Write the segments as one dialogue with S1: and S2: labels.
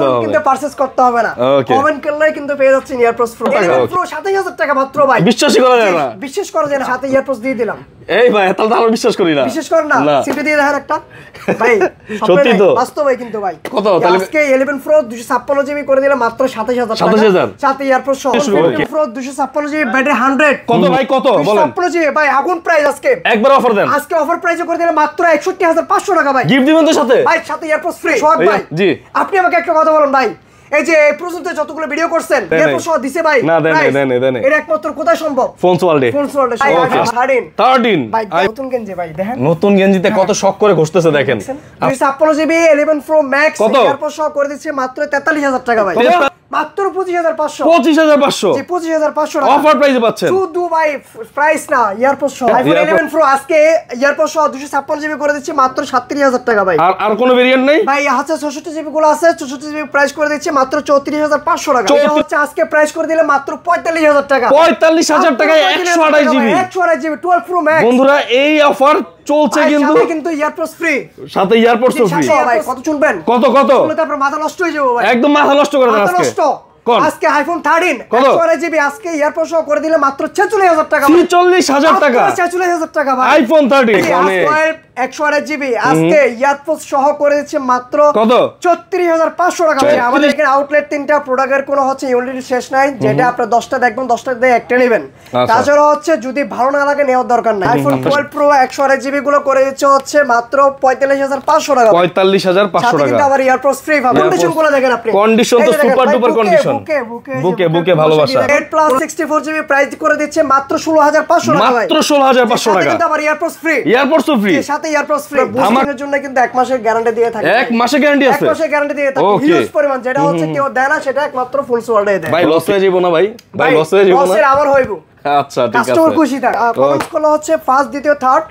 S1: কিন্তু পারচেজ করতে হবে না, কমেন্ট করলেই কিন্তু পেয়ে যাচ্ছেন ইয়ারপডস প্রো। প্রো 27000 টাকা মাত্র ভাই,
S2: বিশ্বাসই করা যায় না।
S1: বিশ্বাস করা যায় না, সাথে ইয়ারপডস দিয়ে দিলাম।
S2: এই ভাই তাহলে তো আমরা বিশ্বাস করি না।
S1: বিশ্বাস করেন না? সিটি দিয়ে দেখেন একটা ভাই,
S2: সত্যি তো
S1: বাস্তব ভাই। কিন্তু ভাই
S2: কত তাহলে
S1: আজকে 11 প্রো 256 জিবি করে দিলাম মাত্র 27000 টাকা,
S2: 27000
S1: সাথে ইয়ারপডস সহ। 11 প্রো 256 জিবি ব্যাটারি 100
S2: কত ভাই, কত বলেন?
S1: 256 জিবি ভাই, আগুন প্রাইস আজকে।
S2: একবার অফার দেন।
S1: আজকে অফার প্রাইসে করে দিলাম মাত্র 61500 টাকা ভাই।
S2: গিফট দিবেন তো সাথে?
S1: ভাই সাথে ইয়ারপডস ফ্রি। সোহাগ ভাই
S2: জি,
S1: আপনি আমাকে একটা কথা বলুন ভাই, এই যে এই পর্যন্ত যতগুলো ভিডিও করছেন ইয়ারপডস সহ দিছে ভাই?
S2: না দেন।
S1: এটা একমাত্র কোথায় সম্ভব?
S2: ফোনস ওয়ার্ল্ডে।
S1: 13 ভাই, নতুন গেঞ্জি ভাই দেখেন,
S2: নতুন গেঞ্জিতে কত শক করে ঘষতেছে দেখেন।
S1: 256 জিবি 11 প্রো ম্যাক্স ইয়ারপডস সহ করে দিচ্ছে মাত্র 43000 টাকা ভাই। মাত্র 25500।
S2: 25500
S1: জি 25500 টাকা
S2: অফার প্রাইসে পাচ্ছেন।
S1: শুধু ভাই প্রাইস না, ইয়ারপডস সহ আইফোন 11 প্রো আজকে ইয়ারপডস সহ 256 জিবি করে দিচ্ছে মাত্র 37000 টাকা ভাই।
S2: আর কোনো ভেরিয়েন্ট নেই ভাই?
S1: আছে 64 জিবি গুলো আছে, 64 জিবি প্রাইস করে দিচ্ছে মাত্র 34500 টাকা। এটা হচ্ছে আজকে প্রাইস করে দিলে মাত্র 45000 টাকা।
S2: 45000 টাকায় 128 জিবি
S1: 128 জিবি 12 প্রো ম্যাক্স।
S2: বন্ধুরা এই অফার চলছে
S1: কিন্তু ইয়ারপডস ফ্রি,
S2: সাথে ইয়ারপডস ফ্রি।
S1: ভাই কত শুনবেন?
S2: কত
S1: শুনলে আপনার মাথা নষ্ট হয়ে যাবে ভাই,
S2: একদম মাথা নষ্ট করে দেন আজকে।
S1: আজকে আইফোন 13 128 জিবি আজকে ইয়ারপডস সহ করে দিলে মাত্র 46000 টাকা।
S2: 46000 টাকা,
S1: 46000 টাকা ভাই।
S2: আইফোন 13
S1: 128 জিবি আজকে ইয়ারপডস সহ করে দিচ্ছে মাত্র
S2: কত?
S1: 34500 টাকা ভাই। আমাদের এখানে আউটলেট তিনটা, প্রোডাক্টের কোনো হচ্ছে ইউনিট শেষ নাই, যেটা আপনারা 10টা দেখবেন 10টা দিয়ে একটা নেবেন। তাছাড়া হচ্ছে যদি ভালো না লাগে নেওয়ার দরকার নাই। আইফোন 12 প্রো 128 জিবি গুলো করে দিচ্ছে হচ্ছে মাত্র 45500 টাকা।
S2: 45500 টাকা
S1: কিন্তু আবার ইয়ারপডস ফ্রি পাবেন। কন্ডিশন গুলো দেখেন আপনি,
S2: কন্ডিশন তো সুপার ডুপার কন্ডিশন। বুকে ভালোবাসা।
S1: 8 প্লাস 64 জিবি প্রাইস করে দিচ্ছে মাত্র 16500 টাকা ভাই।
S2: মাত্র 16500 টাকা।
S1: কিন্তু আবার ইয়ারপডস ফ্রি,
S2: ইয়ারপডস ফ্রি,
S1: সাথে ইয়ারপডস ফ্রি। বুস্টিংয়ের জন্য কিন্তু 1 মাসের গ্যারান্টি দিয়ে থাকে।
S2: 1 মাসের গ্যারান্টি আছে?
S1: 1 মাসের গ্যারান্টি দিয়ে থাকে, হিউজ পরিমাণ, যেটা হচ্ছে কেউ দেয় না, সেটা একমাত্র ফুলস ওয়ার্ল্ডে দেয়।
S2: ভাই লস হয়ে যাবে না ভাই? ভাই লস হয়ে যাবে না?
S1: লসের আবার হইব।
S2: আচ্ছা ঠিক আছে,
S1: কাস্টমার খুশি থাক। কমেন্টস গুলো হচ্ছে ফার্স্ট, দ্বিতীয়, থার্ড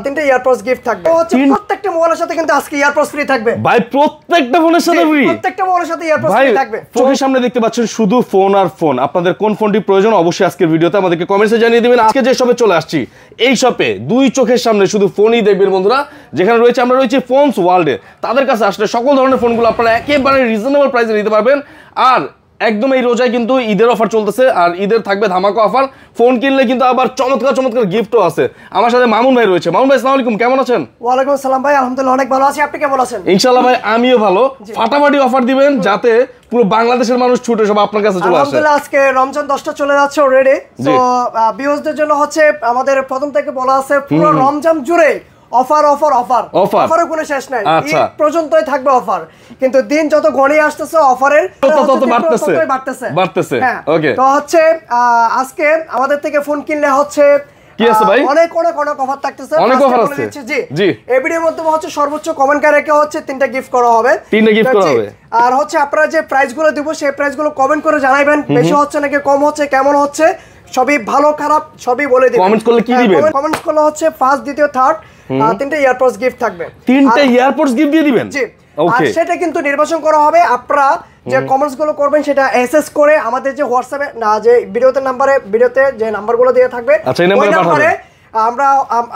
S1: তিনটা ইয়ারপডস গিফট থাকবে। হচ্ছে প্রত্যেকটা মোবাইলের সাথে কিন্তু আজকে ইয়ারপডস ফ্রি থাকবে ভাই।
S2: প্রত্যেকটা ফোনের সাথে ফ্রি,
S1: প্রত্যেকটা মোবাইলের সাথে ইয়ারপডস ফ্রি থাকবে।
S2: চোখের সামনে দেখতে পাচ্ছেন শুধু ফোন আর ফোন। আপনাদের কোন ফোনটি প্রয়োজন অবশ্যই আজকের ভিডিওতে আমাদেরকে কমেন্টসে জানিয়ে দিবেন। আজকে যে শপে চলে আসছি, এই শপে দুই চোখের সামনে শুধু ফোনই দেখবেন বন্ধুরা। যেখানে রয়েছে আমরা রয়েছে ফোনস ওয়ার্ল্ডে। তাদের কাছে আসলে সকল ধরনের ফোনগুলো আপনারা একেবারে রিজনেবল প্রাইসে নিতে পারবেন। আর একদম এই রোজায় কিন্তু ঈদের অফার চলতেছে, আর ঈদের থাকবে ধামাকা অফার। ফোন কিনলে কিন্তু আবার চমৎকার গিফটও আছে। আমার সাথে মামুন ভাই রয়েছে। মামুন ভাই আসসালামু আলাইকুম, কেমন আছেন?
S1: ওয়ালাইকুম আসসালাম ভাই, আলহামদুলিল্লাহ অনেক ভালো আছি। আপনি কেমন আছেন?
S2: ইনশাআল্লাহ ভাই আমিও ভালো। ফাটাফাটি অফার দিবেন যাতে পুরো বাংলাদেশের মানুষ ছুটে সব আপনার কাছে চলে আসে।
S1: আলহামদুলিল্লাহ আজকে রমজান 10টা চলে যাচ্ছে অলরেডি। তো ভিউয়ারদের জন্য হচ্ছে আমাদের প্রথম থেকে বলা আছে পুরো রমজান জুড়ে অফারের কোনো শেষ নাই, ঈদ পর্যন্তই থাকবে অফার। কিন্তু দিন যত ঘনিয়ে আসতেছে অফারের তত বাড়তেছে। ওকে, তো হচ্ছে আজকে আমাদের থেকে ফোন কিনলে হচ্ছে
S2: কি আছে ভাই?
S1: অনেক অফার থাকতেছে,
S2: অনেক অফার আছে।
S1: জি এই ভিডিওর মধ্যে হচ্ছে সর্বোচ্চ কমেন্টকারীকে হচ্ছে 3টা গিফট করা হবে।
S2: 3টা গিফট করা হবে।
S1: আর হচ্ছে আপনারা যে প্রাইসগুলো দিব সেই প্রাইসগুলো কমেন্ট করে জানাবেন, বেশি হচ্ছে নাকি কম হচ্ছে, কেমন হচ্ছে, সবই ভালো খারাপ সবই বলে দিবেন।
S2: কমেন্টস করলে কি দিবেন?
S1: কমেন্টস করলে হচ্ছে ফার্স্ট, দ্বিতীয়, থার্ড 3টা ইয়ারপডস গিফট থাকবে।
S2: 3টা ইয়ারপডস গিফট দিয়ে দিবেন?
S1: জি। আর সেটা কিন্তু নির্বাচন করা হবে, আপনারা যে কমেন্টস গুলো করবেন সেটা এসএস করে আমাদের যে হোয়াটসঅ্যাপে না যে ভিডিওতে যে নাম্বারগুলো দেয়া থাকবে ওই নম্বরে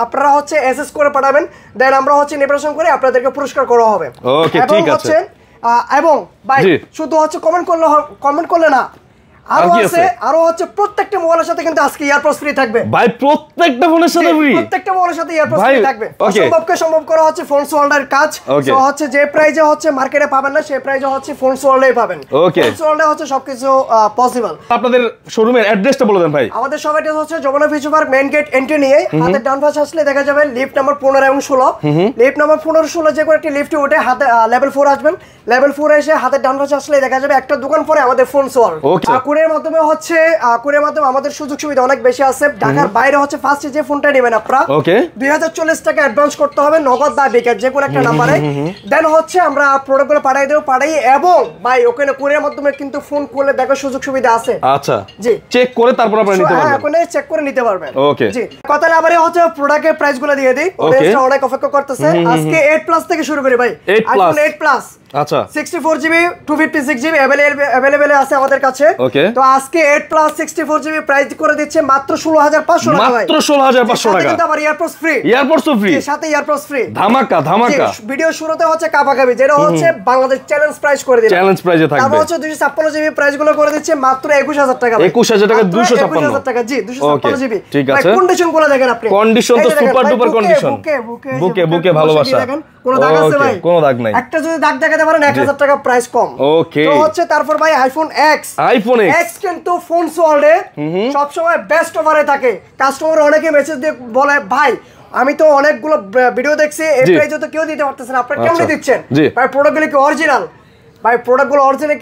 S1: আপনারা হচ্ছে এসএস করে পাঠাবেন। দেন আমরা হচ্ছে নির্বাচন করে আপনাদেরকে পুরস্কার করা হবে।
S2: ওকে ঠিক আছে।
S1: এবং ভাই শুধু হচ্ছে কমেন্ট করলে না, আরো হচ্ছে প্রত্যেকটা মোবাইলের সাথে কিন্তু আজকে ইয়ারপডস ফ্রি থাকবে ভাই। প্রত্যেকটা ফোনের সাথে ফ্রি, প্রত্যেকটা মোবাইলের সাথে ইয়ারপডস ফ্রি থাকবে। সম্ভব করা হচ্ছে ফোনস ওয়ার্ল্ডের কাজ। তো হচ্ছে যে প্রাইজে হচ্ছে মার্কেটে পাবেন না সেই প্রাইজে হচ্ছে ফোনস ওয়ার্ল্ডেই পাবেন। ফোনস ওয়ার্ল্ডে হচ্ছে সবকিছু পসিবল।
S2: আপনাদের শোরুমের অ্যাড্রেসটা বলে দেন ভাই।
S1: আমাদের শপটা হচ্ছে Jamuna future park main gate entry নিয়ে হাতে ডান পাশে আসলে দেখা যাবে লিফট নাম্বার 15 এবং 16। লিফট নাম্বার 15 16 যে কোনো একটা লিফটে উঠে হাতে লেভেল 4 আসবেন। লেভেল 4 এসে হাতে ডান পাশে আসলে দেখা যাবে একটা দোকান পরে আমাদের ফোনস ওয়ার্ল্ড। কুরিয়ার মাধ্যমে হচ্ছে কুরিয়ার মাধ্যমে আমাদের সুযোগ সুবিধা অনেক বেশি আছে। ঢাকার বাইরে হচ্ছে ফার্স্টে যে ফোনটা নেবেন আপনারা 2040 টাকা অ্যাডভান্স করতে হবে, নগদ বা বিকাশ যে কোনো একটা নাম্বারে। দেন হচ্ছে আমরা প্রোডাক্টগুলো পাঠাই এবং ভাই ওখানে কুরিয়ার মাধ্যমে কিন্তু ফোন করলে দেখার সুযোগ সুবিধা আছে।
S2: আচ্ছা
S1: জি,
S2: চেক করে তারপর আপনারা নিতে পারবেন।
S1: হ্যাঁ, ওখানে চেক করে নিতে পারবেন। ওকে জি, কথা না বারে হচ্ছে প্রোডাক্টের প্রাইসগুলো দিয়ে দেই। অডিয়েন্সটা অনেক অপেক্ষা করতেছে। আজকে 8 প্লাস থেকে শুরু করি ভাই। আইফোন 8 প্লাস আচ্ছা 64 জিবি 256 জিবি अवेलेबल আছে আমাদের কাছে। তো আজকে 8 প্লাস 64 জিবি প্রাইস করে দিচ্ছে মাত্র 16500 টাকা ভাই,
S2: মাত্র 16500 টাকা।
S1: কিন্তু আবার ইয়ারপডস ফ্রি,
S2: ইয়ারপডস ফ্রি,
S1: সাথে ইয়ারপডস ফ্রি,
S2: ধামাকা ধামাকা।
S1: ভিডিও শুরুতে হচ্ছে কাপাকাপি, যেটা হচ্ছে বাংলাদেশ চ্যালেঞ্জ প্রাইস করে দিলাম,
S2: চ্যালেঞ্জ প্রাইসে থাকবে।
S1: তারপর হচ্ছে 256 জিবি প্রাইস গুলো করে দিচ্ছে মাত্র 21000 টাকা ভাই,
S2: 21000 টাকা,
S1: 25000 টাকা। জি 256 জিবি।
S2: ঠিক আছে,
S1: কন্ডিশন গুলো দেখেন আপনি,
S2: কন্ডিশন তো সুপার ডুপার কন্ডিশন, বুকে বুকে ভালোবাসা,
S1: কোনো দাগ আছে ভাই?
S2: কোনো দাগ নাই।
S1: একটা যদি দাগ দেখাতে পারেন 1000 টাকা প্রাইস কম।
S2: ওকে,
S1: তো হচ্ছে তারপর ভাই আইফোন এক্স কিন্তু ফোনস ওয়ার্ল্ডে সব সময় বেস্ট অফারে থাকে। কাস্টমার অনেকে মেসেজ দিয়ে বলে ভাই আমি তো অনেকগুলো ভিডিও দেখছি, এই প্রাইসে তো কেউ দিতে পারতেছেন, আপনারা কেমনে দিচ্ছেন ভাই? প্রোডাক্টগুলো কি অরিজিনাল? ভাই প্রোডাক্টগুলো অরিজিনাল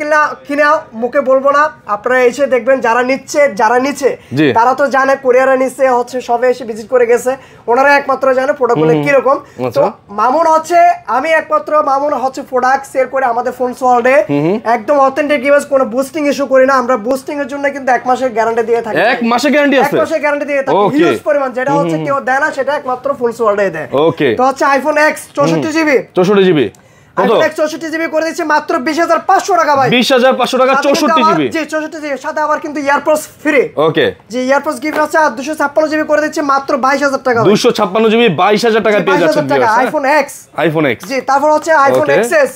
S1: কিনা মুখে বলবো না, আপনারা এসে দেখবেন। যারা নিচ্ছে তারা তো জানে, কুরিয়ারে নিচ্ছে, হচ্ছে সবে এসে ভিজিট করে গেছে, ওনারা একমাত্র জানে প্রোডাক্টগুলো কিরকম। তো মামুন হচ্ছে প্রোডাক্ট সেল করে আমাদের ফোনস ওয়ার্ল্ডে একদম অথেন্টিক ইউজ, কোনো বুস্টিং ইস্যু করি না আমরা। বুস্টিং এর জন্য কিন্তু 1 মাসের গ্যারান্টি দিয়ে থাকি।
S2: 1 মাসের গ্যারান্টি আছে?
S1: 1 মাসের গ্যারান্টি দিয়ে থাকি, হিউজ পরিমাণ, যেটা হচ্ছে কেউ দেয় না, সেটা একমাত্র ফোনস ওয়ার্ল্ডে দেয়।
S2: ওকে,
S1: তো হচ্ছে iPhone x 64 GB,
S2: 64 GB
S1: iPhone x 64 GB করে দিচ্ছে মাত্র 20500 টাকা ভাই,
S2: 20500 টাকা 64 জিবি।
S1: জি 64 জিবি, সাথে আবার কিন্তু ইয়ারপডস ফ্রি।
S2: ওকে,
S1: জি ইয়ারপডস গিফট আছে। আর 256 জিবি করে দিচ্ছে মাত্র 22000 টাকা,
S2: 256 জিবি 22000 টাকা পেয়ে যাচ্ছেন
S1: আইফোন এক্স।
S2: জি,
S1: তারপর হচ্ছে আইফোন এক্সএস।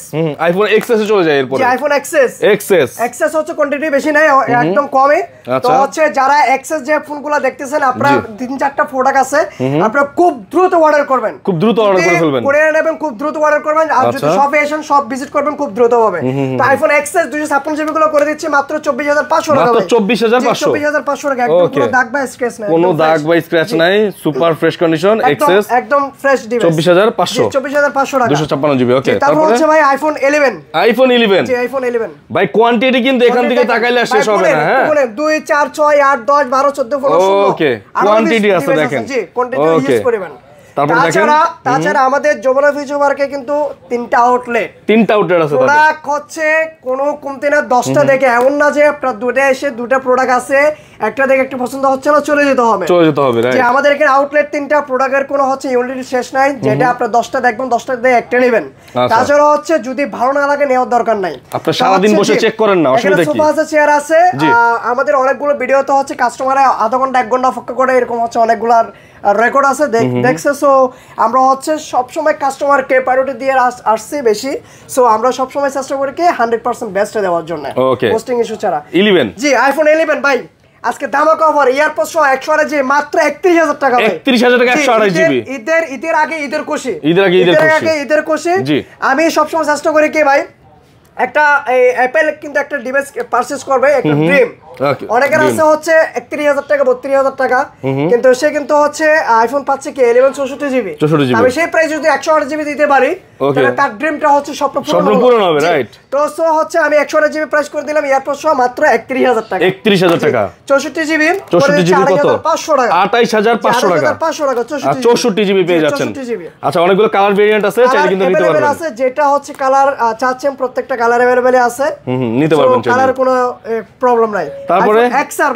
S2: আইফোন এক্সএস এ চলে যায় এরপর।
S1: জি আইফোন এক্সএস হচ্ছে কোয়ান্টিটি বেশি নাই, একদম কমে। তো হচ্ছে যারা এক্সএস যে ফোনগুলো দেখতেছেন, আপনারা 3-4টা প্রোডাক্ট আছে, আপনারা খুব দ্রুত অর্ডার করবেন,
S2: খুব দ্রুত অর্ডার করে ফেলবেন,
S1: করে নেবেন, খুব দ্রুত অর্ডার করবেন। আর যদি শপে আসেন, সব ভিজিট করবেন খুব দ্রুত হবে। তো আইফোন এক্সএস 256 জিবি গুলো করে দিচ্ছে মাত্র 24500 টাকা,
S2: মাত্র 24500।
S1: 24500 টাকা, একদম কোনো দাগ বা স্ক্র্যাচ নাই,
S2: কোনো দাগ বা স্ক্র্যাচ নাই, সুপার ফ্রেশ কন্ডিশন, এক্সএস
S1: একদম ফ্রেশ ডিভাইস,
S2: 24500
S1: টাকা,
S2: 256 জিবি। ওকে,
S1: তারপর হচ্ছে ভাই আইফোন 11।
S2: জি
S1: আইফোন 11
S2: ভাই, কোয়ান্টিটি কিন্তু এখান থেকে তাকাইলে শেষ হবে না। হ্যাঁ,
S1: 2 4 6 8 10 12 14 15 16।
S2: ওকে, কোয়ান্টিটি আছে দেখেন।
S1: জি কোয়ান্টিটি ইউজ করবেন। তাছাড়া আমাদের যমুনা ফিউচার পার্কে কিন্তু 3টা আউটলেট আছে। প্রোডাক্ট হচ্ছে কোনো কমতে না, 10টা দেখে এমন না যে আপনার দুটো এসে দুটো প্রোডাক্ট আছে, একটা দেখে একটা পছন্দ হচ্ছে না চলে যেতে হবে। যে আমাদের এখানে আউটলেট 3টা, প্রোডাক্টের কোনো হচ্ছে ইউনিটি শেষ নাই, যেটা আপনার 10টা দেখবেন, 10টা দিয়ে একটা নেবেন। তাছাড়া হচ্ছে যদি ভালো না লাগে নেওয়ার দরকার নাই,
S2: আপনি সারা দিন বসে চেক করেন না, অসুবিধা কি?
S1: সোফা আছে, চেয়ার আছে। আমাদের অনেকগুলো ভিডিও তো হচ্ছে কাস্টমারে আধা ঘন্টা 1 ঘন্টা অপেক্ষা করে, এরকম হচ্ছে অনেকগুলার রেকর্ড আছে দেখছে। সো আমরা হচ্ছে সবসময় কাস্টমারকে প্রায়োরিটি দিয়ে আসছি বেশি। সো আমরা সবসময় চেষ্টা করি কি 100% বেস্ট দেওয়ার জন্য, পোস্টিং ইস্যু ছাড়া।
S2: 11
S1: জি আইফোন 11 ভাই আজকে ধামাকা অফার, ইয়ারপড সহ 128 জিবি মাত্র 31000 টাকা,
S2: 31000 টাকা 128 জিবি।
S1: ঈদের আগে ঈদের খুশি, ঈদের খুশি।
S2: জি,
S1: আমি সবসময় চেষ্টা করি কি ভাই, একটা অ্যাপেল কিন্তু একটা ডিভাইস পারচেজ করবে, একটা ড্রিম। অনেকের আছে হচ্ছে 31000 টাকা 32000 টাকা, কিন্তু সে কিন্তু হচ্ছে আইফোন পাচ্ছে কি 11 64 জিবি। আমি সেই প্রাইস যদি 128 জিবি দিতে পারি, তাহলে তার ড্রিমটা হচ্ছে স্বপ্ন পূরণ হবে, রাইট? তো সো হচ্ছে আমি 128 জিবি প্রাইস করে দিলাম, ইয়ারপড সহ মাত্র 31000 টাকা,
S2: 31000 টাকা।
S1: 64 জিবি
S2: কত? 28500 টাকা, 28500 টাকা, 64 জিবি পেয়ে যাচ্ছেন। আচ্ছা, অনেকগুলো কালার ভেরিয়েন্ট আছে, চাইলে কিন্তু নিতে পারবেন।
S1: আছে যেটা হচ্ছে কালার চাচ্ছেন, প্রত্যেকটা কালার अवेलेबल আছে,
S2: নিতে পারবেন,
S1: কালার কোনো প্রবলেম নাই।
S2: তারপরে XR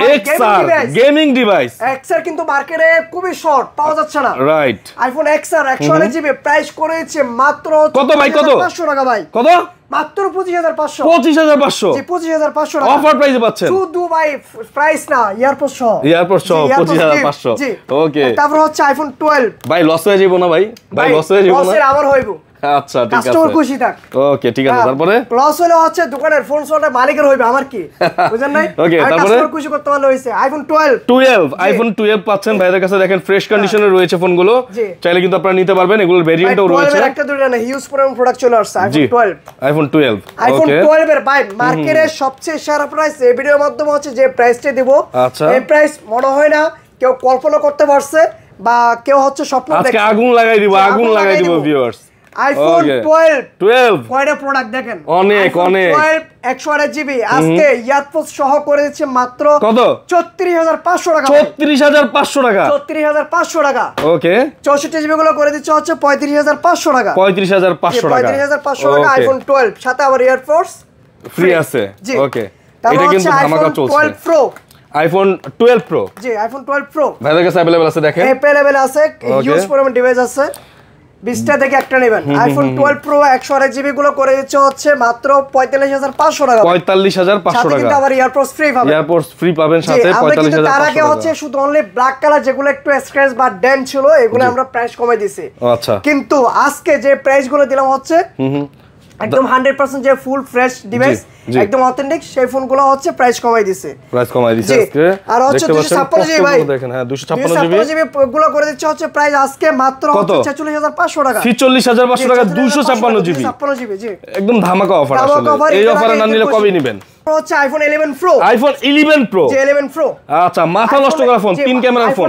S2: গেমিং ডিভাইস,
S1: XR কিন্তু মার্কেটে খুবই শর্ট, পাওয়া যাচ্ছে না,
S2: right?
S1: IPhone XR 128 GB price করেছে মাত্র
S2: কত ভাই? কত?
S1: 500 টাকা ভাই, কত? মাত্র 25500।
S2: 25500
S1: জি 25500 টাকা
S2: অফার প্রাইসে পাচ্ছেন,
S1: শুধু ভাই প্রাইস না, ইয়ারপড সহ
S2: 25500। ওকে,
S1: তারপর হচ্ছে আইফোন 12।
S2: ভাই লস হয়ে যাবো না? ভাই লস হয়ে যাবো না?
S1: লসের আমার হইব।
S2: আচ্ছা, ঠিক আছে,
S1: কাস্টমার খুশি থাক।
S2: ওকে, ঠিক আছে। তারপরে
S1: প্লাস হলো হচ্ছে দোকানের ফোন সোল্ডার মালিকের হইবে, আমার কি বুঝেন নাই?
S2: ওকে, তারপরে
S1: কাস্টমার খুশি করতে পারলে হইছে। আইফোন 12
S2: আইফন 12 পাচ্ছেন ভাইদের কাছে, দেখেন ফ্রেশ কন্ডিশনে রয়েছে ফোনগুলো, চাইলে কিন্তু আপনারা নিতে পারবেন। এগুলোর ভেরিয়েন্টও রয়েছে,
S1: একটা দুটো না, হিউজ পরিমাণ প্রোডাক্ট চলে আসছে
S2: আইফোন 12।
S1: আইফোন 12 এর ভাই মার্কেটের সবচেয়ে সেরা প্রাইস এই ভিডিওর মাধ্যমে হচ্ছে যে প্রাইসটা দেব, এই প্রাইস মনে হয় না কেউ কল্পনা করতে পারছে, বা কেউ হচ্ছে স্বপ্ন দেখছে।
S2: আজকে আগুন লাগাই দিব ভিউয়ার্স।
S1: আইফোন 12 কয়টা প্রোডাক্ট দেখেন, অনেক 128 জিবি আজকে ইয়ারপড সহ করে দিচ্ছে মাত্র কত? 34500 টাকা,
S2: 34500 টাকা,
S1: 34500 টাকা।
S2: ওকে,
S1: 64 জিবি গুলো করে দিচ্ছে হচ্ছে 35500 টাকা,
S2: 35500 টাকা,
S1: 35500 টাকা। আইফোন 12 সাথে আবার ইয়ারপডস
S2: ফ্রি আছে। ওকে,
S1: এটা কিন্তু ধামাকা চলছে। 12 প্রো,
S2: আইফোন 12 প্রো,
S1: জি আইফোন 12 প্রো
S2: ভাইদের কাছে अवेलेबल আছে, দেখেন
S1: अवेलेबल আছে, হিউজ পরিমাণ ডিভাইস আছে। 20টা থেকে একটা নেবেন। আইফোন 12 প্রো 128GB গুলো করে দিচ্ছে হচ্ছে মাত্র 45500 টাকা।
S2: 45500
S1: সাথে
S2: টাকা।
S1: কিন্তু আবার এয়ারপডস ফ্রি পাবেন।
S2: এয়ারপডস ফ্রি পাবেন সাথে 45500
S1: তার আগে হচ্ছে শুধু অনলি ব্ল্যাক কালার যেগুলো একটু স্ক্র্যাচ বা ডেন্ট ছিল এগুলো আমরা প্রাইস কমাই দিছি।
S2: আচ্ছা।
S1: কিন্তু আজকে যে প্রাইস গুলো দিলাম হচ্ছে একদম 100% যে ফুল ফ্রেশ ডিভাইস একদম অথেন্টিক সেই ফোনগুলো হচ্ছে প্রাইস কমাই দিছে আজকে। আর হচ্ছে 256GB ভাই
S2: দেখেন, হ্যাঁ 256GB
S1: গুলো করে দিচ্ছে হচ্ছে প্রাইস আজকে মাত্র 46500 টাকা।
S2: 46500 টাকা 256GB
S1: জি
S2: একদম ধামাকা অফার। আসলে এই অফারে না নিলে কবে নেবেন?
S1: হচ্ছে আইফোন 11 প্রো।
S2: আইফোন 11 প্রো,
S1: যে 11 প্রো
S2: আচ্ছা মাথা নষ্ট করা ফোন, 3 ক্যামেরার ফোন।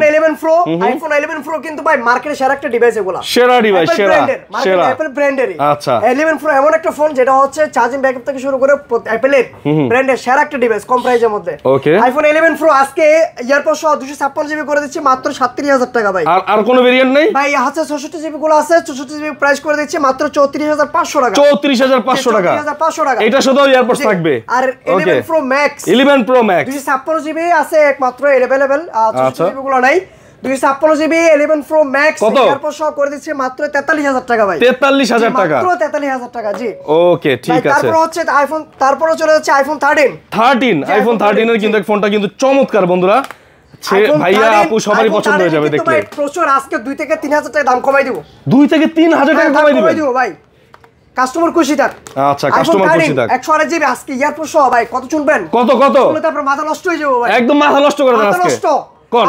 S1: আইফোন 11 প্রো কিন্তু ভাই মার্কেটে সেরা একটা ডিভাইস এগুলা।
S2: সেরা ডিভাইস, সেরা
S1: অ্যাপল ব্র্যান্ডেরই।
S2: আচ্ছা
S1: 11 প্রো এমন একটা ফোন যেটা হচ্ছে চার্জিং ব্যাকআপ থেকে শুরু করে অ্যাপলের ব্র্যান্ডের সেরা একটা ডিভাইস কম প্রাইসের মধ্যে।
S2: ওকে।
S1: আইফোন 11 প্রো আজকে ইয়ারপড সহ 256GB করে দিচ্ছি মাত্র 37000 টাকা ভাই।
S2: আর কোনো ভেরিয়েন্ট নেই
S1: ভাই আছে 64GB গুলো আছে, 64GB প্রাইস করে দিচ্ছি মাত্র 34500 টাকা।
S2: 34500 টাকা।
S1: 34500 টাকা।
S2: এটা শুধু এয়ারপডস থাকবে।
S1: আর 11 pro max
S2: 11 pro max
S1: 256GB আছে একমাত্র अवेलेबल, 64GB গুলো নাই। 256GB 11 প্রো ম্যাক্স এয়ারপড সহ করে দিচ্ছি মাত্র 43000 টাকা ভাই।
S2: 43000 টাকা,
S1: মাত্র 43000 টাকা। জি
S2: ওকে ঠিক আছে।
S1: তারপর হচ্ছে আইফোন, তারপরে চলে যাচ্ছে আইফোন 13।
S2: আইফোন 13 এর কিন্তু ফোনটা কিন্তু চমৎকার বন্ধুরা, ভাইয়া আপু সবারই পছন্দ হয়ে যাবে দেখতে।
S1: ভাই প্রচুর আজকে 2 থেকে 3000 টাকা দাম কমাই দিব।
S2: 2 থেকে 3000 টাকা কমাই
S1: দিব ভাই, কাস্টমার খুশি থাক।
S2: আচ্ছা কাস্টমার খুশি থাক।
S1: 128GB আজকে ইয়ারপড সহ ভাই কত শুনবেন?
S2: কত
S1: শুনলে তারপর মাথা নষ্ট হয়ে যাবে ভাই,
S2: একদম মাথা নষ্ট করে দেন আজকে।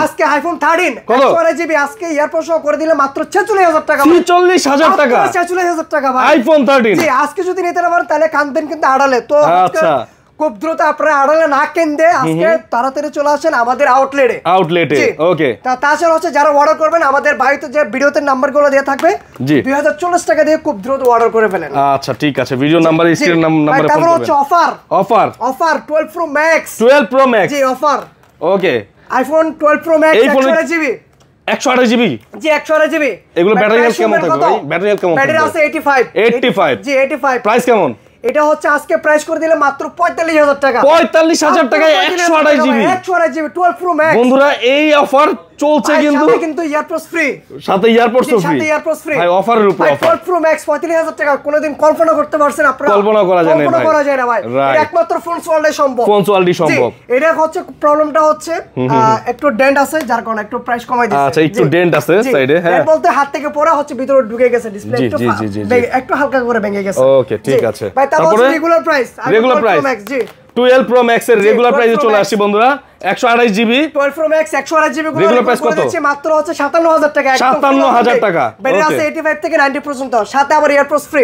S1: আজকে আইফোন 13 128GB আজকে ইয়ারপড সহ করে দিলে মাত্র 46000 টাকা।
S2: 46000 টাকা,
S1: 46000 টাকা ভাই
S2: আইফোন 13।
S1: জি আজকে যদি নিতে না পারেন তাহলে কানবেন কিন্তু আড়ালে। তো
S2: আচ্ছা
S1: খুব দ্রুত আপনারা আড়ালে না কেনদে আজকে তাড়াতাড়ি চলে আসেন আমাদের আউটলেটে।
S2: ওকে।
S1: তাছাড়া হচ্ছে যারা অর্ডার করবেন আমাদের বাড়িতে যে ভিডিওতে নাম্বারগুলো দেওয়া থাকবে 2040 টাকা দিয়ে খুব দ্রুত অর্ডার করে ফেলেন।
S2: আচ্ছা ঠিক আছে, ভিডিও নাম্বার স্ক্রিন নাম্বারে ফোন করবেন।
S1: তারপর হচ্ছে offer 12 pro max.
S2: 12 pro max
S1: জি offer.
S2: Okay.
S1: IPhone 12 pro max 128GB
S2: 128GB
S1: জি 128GB।
S2: এগুলো ব্যাটারি হেলথ কেমন থাকবে ভাই? ব্যাটারি হেলথ কেমন থাকবে?
S1: ব্যাটারি আছে
S2: 85
S1: জি 85।
S2: প্রাইস কেমন?
S1: এটা হচ্ছে আজকে প্রাইস করে দিলে মাত্র 45000 টাকা।
S2: 45000 টাকায় 128GB
S1: 12 প্রো ম্যাক্স।
S2: বন্ধুরা এই অফার চলছে
S1: কিন্তু ইয়ারপডস ফ্রি,
S2: সাথে ইয়ারপডস ফ্রি ভাই। অফারের উপর অফার।
S1: 12 প্রো ম্যাক্স 45000 টাকা কোনোদিন কল্পনা করতে পারছেন আপনারা?
S2: কল্পনা করা যায় না ভাই,
S1: কল্পনা করা যায় না ভাই। এটা একমাত্র ফোনস ওয়ার্ল্ডে সম্ভব।
S2: ফোনস ওয়ার্ল্ডে সম্ভব।
S1: এটা হচ্ছে প্রবলেমটা হচ্ছে একটু ডেন্ট আছে যার কারণে একটু প্রাইস কমাই দিয়েছে।
S2: আচ্ছা একটু ডেন্ট আছে সাইডে, হ্যাঁ
S1: বলতে হাত থেকে পড়া হচ্ছে ভিতরে ঢুকে গেছে, ডিসপ্লে একটু হালকা করে ভেঙে গেছে।
S2: ওকে ঠিক আছে।
S1: ভাই তারপরে রেগুলার প্রাইস
S2: 12
S1: ম্যাক্স জি
S2: 12 প্রো ম্যাক্স এর রেগুলার প্রাইসে চলে আসছে বন্ধুরা 128GB
S1: 12 প্রো ম্যাক্স 128GB গুলো
S2: রেগুলার প্রাইস কত?
S1: মাত্র হচ্ছে 57000 টাকা।
S2: 57000 টাকা।
S1: ব্যাটারি আছে 85 থেকে 90% সাথে আবার এয়ারপডস ফ্রি।